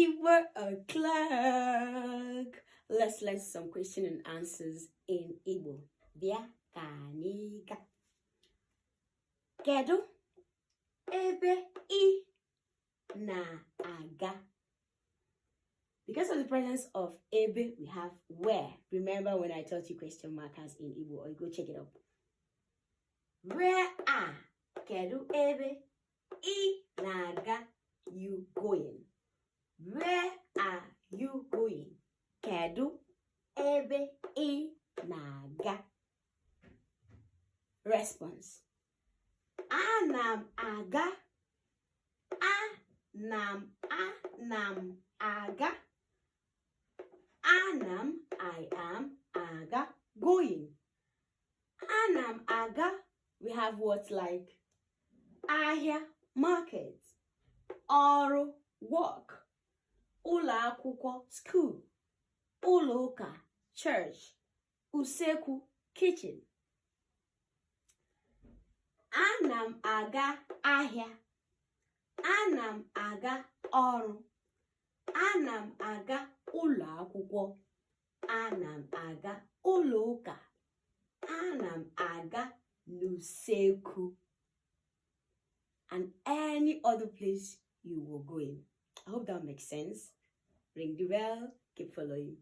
Igbo o'clock. Let's learn some question and answers in Igbo. Bịa ka anyị gaa. Kedu ebe ị na-aga? Because of the presence of ebe, we have where. Remember when I taught you question markers in Igbo, or you go check it up. Where are? Kedu ebe ị na-aga? You going? Where are you going? Kedu ebe ị na-aga? Response. Anam aga. Anam aga. Anam, I am, aga, going. Anam aga, we have words like ahịa, market, ọrụ, work, ụlọ akwụkwọ, school, ụlọ ụka, church, usekwu, kitchen. Anam aga ahịa. Anam aga ọrụ. Anam aga ụlọ akwụkwọ. Anam aga ụlọ ụka. Anam aga n'usekwu. And any other place you will go in. I hope that makes sense. Ring the bell, keep following.